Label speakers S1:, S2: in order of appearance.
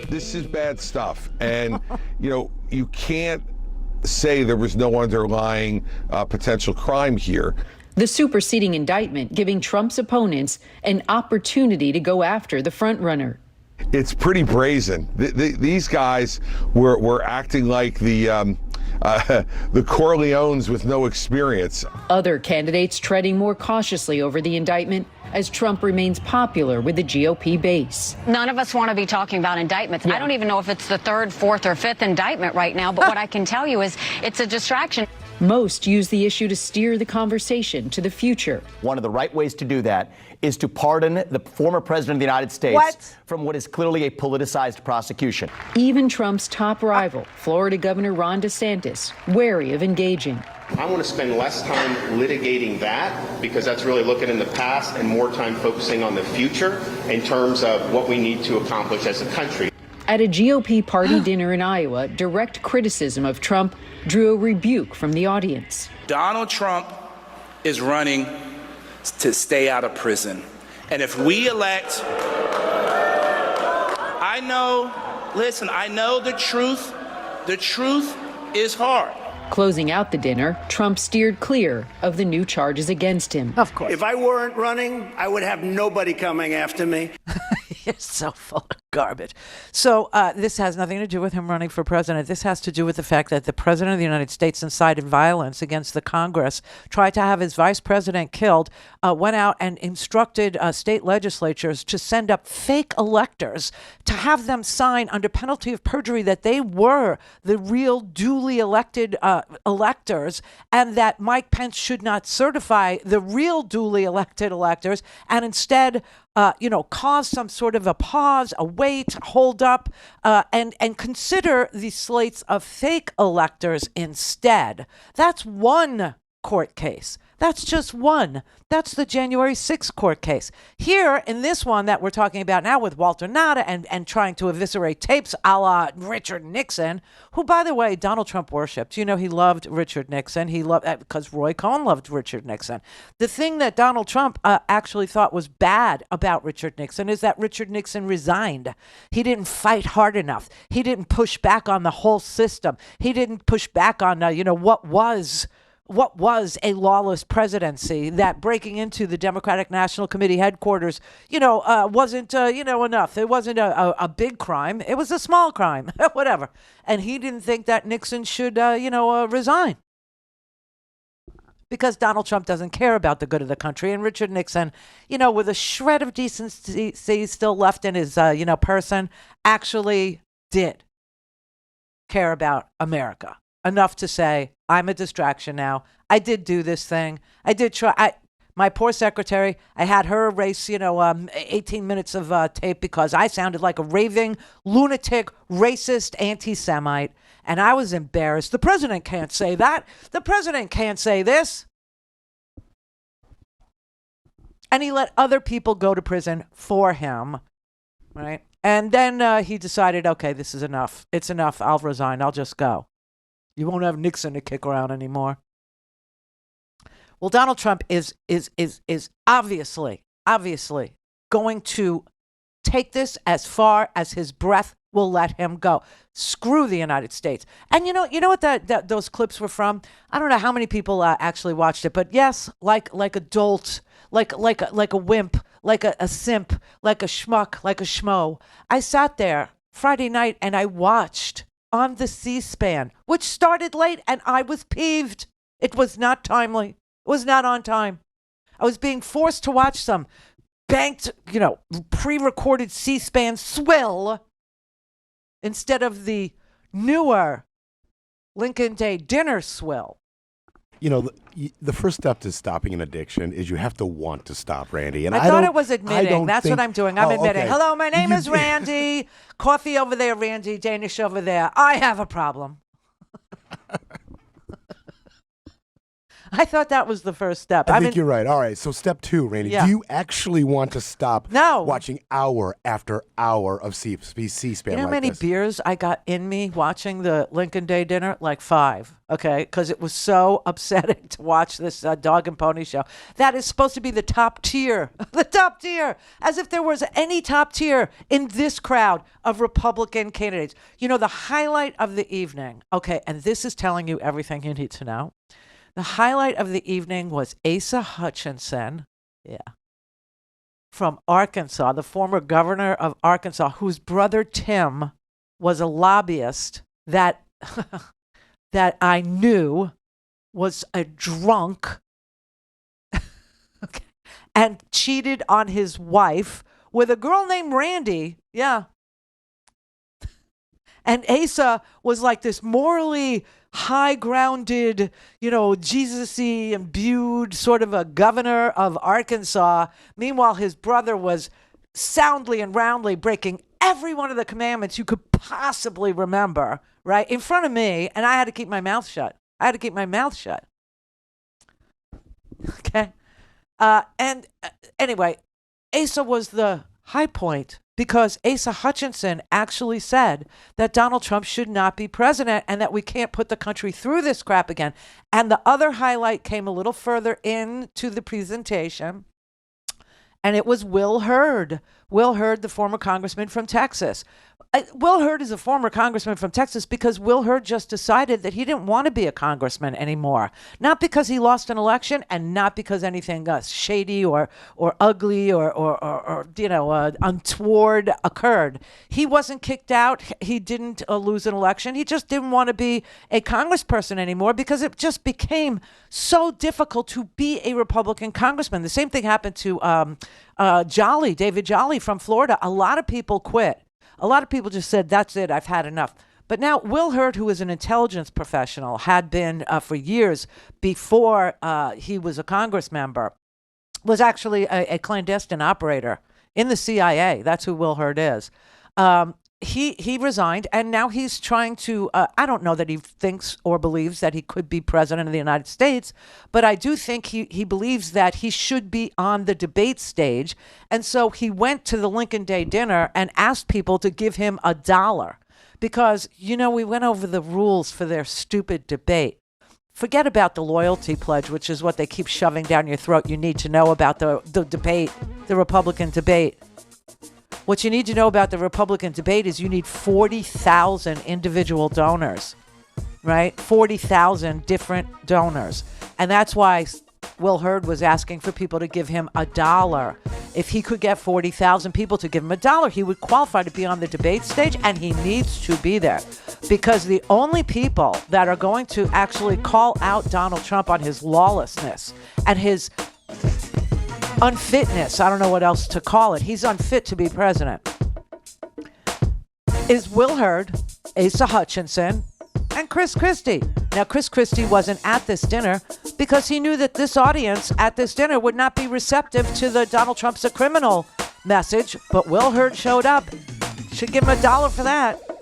S1: This is bad stuff. And, you can't say there was no underlying potential crime here.
S2: The superseding indictment giving Trump's opponents an opportunity to go after the frontrunner.
S1: It's pretty brazen. These guys were acting like the Corleones with no experience.
S2: Other candidates treading more cautiously over the indictment as Trump remains popular with the GOP base.
S3: None of us want to be talking about indictments. Yeah. I don't even know if it's the third, fourth, or fifth indictment right now, but what I can tell you is it's a distraction.
S2: Most use the issue to steer the conversation to the future.
S4: One of the right ways to do that is to pardon the former president of the United States from what is clearly a politicized prosecution.
S2: Even Trump's top rival, Florida Governor Ron DeSantis, wary of engaging.
S5: I want to spend less time litigating that because that's really looking in the past and more time focusing on the future in terms of what we need to accomplish as a country.
S2: At a GOP party dinner in Iowa, direct criticism of Trump drew a rebuke from the audience.
S6: Donald Trump is running to stay out of prison. And if we elect, I know the truth is hard.
S2: Closing out the dinner, Trump steered clear of the new charges against him.
S7: Of course.
S8: If I weren't running, I would have nobody coming after me.
S7: You're so full of garbage. So this has nothing to do with him running for president. This has to do with the fact that the president of the United States incited violence against the Congress, tried to have his vice president killed, went out and instructed state legislatures to send up fake electors to have them sign under penalty of perjury that they were the real duly elected electors, and that Mike Pence should not certify the real duly elected electors, and instead cause some sort of a pause, a wait, hold up, and consider the slates of fake electors instead. That's one court case. That's just one. That's the January 6th court case. Here, in this one that we're talking about now with Walter Nada and trying to eviscerate tapes a la Richard Nixon, who, by the way, Donald Trump worshipped. He loved Richard Nixon. He loved, because Roy Cohn loved Richard Nixon. The thing that Donald Trump actually thought was bad about Richard Nixon is that Richard Nixon resigned. He didn't fight hard enough. He didn't push back on the whole system. He didn't push back on, what was a lawless presidency, that breaking into the Democratic National Committee headquarters, wasn't, enough. It wasn't a big crime. It was a small crime, whatever. And he didn't think that Nixon should, resign. Because Donald Trump doesn't care about the good of the country. And Richard Nixon, with a shred of decency still left in his, person, actually did care about America. Enough to say, I'm a distraction now. I did do this thing. I did try. My poor secretary, I had her erase, 18 minutes of tape because I sounded like a raving, lunatic, racist, anti-Semite. And I was embarrassed. The president can't say that. The president can't say this. And he let other people go to prison for him, right? And then he decided, okay, this is enough. It's enough. I'll resign. I'll just go. You won't have Nixon to kick around anymore. Well, Donald Trump is obviously going to take this as far as his breath will let him go. Screw the United States. And you know what those clips were from? I don't know how many people actually watched it, but yes, like a dolt, like a wimp, like a simp, like a schmuck, like a schmo. I sat there Friday night and I watched on the C-SPAN, which started late, and I was peeved. It was not timely. It was not on time. I was being forced to watch some banked, pre-recorded C-SPAN swill instead of the newer Lincoln Day dinner swill.
S9: The first step to stopping an addiction is you have to want to stop, Randy. And
S7: I thought it was admitting. That's what I'm doing. I'm admitting. Okay. Hello, my name is Randy. Coffee over there, Randy. Danish over there. I have a problem. I thought that was the first step.
S9: I think you're right. All right. So step 2, Randy.
S7: Yeah.
S9: Do you actually want to stop
S7: No.
S9: watching hour after hour of C-SPAN
S7: You know how
S9: like
S7: many
S9: this?
S7: beers I got in me watching the Lincoln Day dinner? Like 5. Okay, because it was so upsetting to watch this dog and pony show. That is supposed to be the top tier, the top tier, as if there was any top tier in this crowd of Republican candidates. You know, the highlight of the evening, okay, and this is telling you everything you need to know. The highlight of the evening was Asa Hutchinson, from Arkansas, the former governor of Arkansas, whose brother Tim was a lobbyist that that I knew was a drunk okay, and cheated on his wife with a girl named Randi. Yeah. And Asa was like this morally high-grounded, Jesus-y imbued sort of a governor of Arkansas. Meanwhile, his brother was soundly and roundly breaking every one of the commandments you could possibly remember, right, in front of me, and I had to keep my mouth shut. Okay? Anyway, Asa was the high point because Asa Hutchinson actually said that Donald Trump should not be president and that we can't put the country through this crap again. And the other highlight came a little further into the presentation, and it was Will Hurd. Will Hurd, the former congressman from Texas. Will Hurd is a former congressman from Texas because Will Hurd just decided that he didn't want to be a congressman anymore. Not because he lost an election and not because anything shady or ugly or untoward occurred. He wasn't kicked out. He didn't lose an election. He just didn't want to be a congressperson anymore because it just became so difficult to be a Republican congressman. The same thing happened to David Jolly from Florida. A lot of people quit. A lot of people just said, that's it, I've had enough. But now Will Hurd, who is an intelligence professional, had been for years before he was a Congress member, was actually a clandestine operator in the CIA. That's who Will Hurd is. He resigned, and now he's trying to, I don't know that he thinks or believes that he could be president of the United States, but I do think he believes that he should be on the debate stage. And so he went to the Lincoln Day dinner and asked people to give him $1 because, we went over the rules for their stupid debate. Forget about the loyalty pledge, which is what they keep shoving down your throat. You need to know about the debate, the Republican debate. What you need to know about the Republican debate is you need 40,000 individual donors, right? 40,000 different donors. And that's why Will Hurd was asking for people to give him $1. If he could get 40,000 people to give him $1, he would qualify to be on the debate stage, and he needs to be there. Because the only people that are going to actually call out Donald Trump on his lawlessness and his unfitness, I don't know what else to call it. He's unfit to be president. Is Will Hurd, Asa Hutchinson, and Chris Christie. Now, Chris Christie wasn't at this dinner because he knew that this audience at this dinner would not be receptive to the Donald Trump's a criminal message, but Will Hurd showed up. Should give him $1 for that.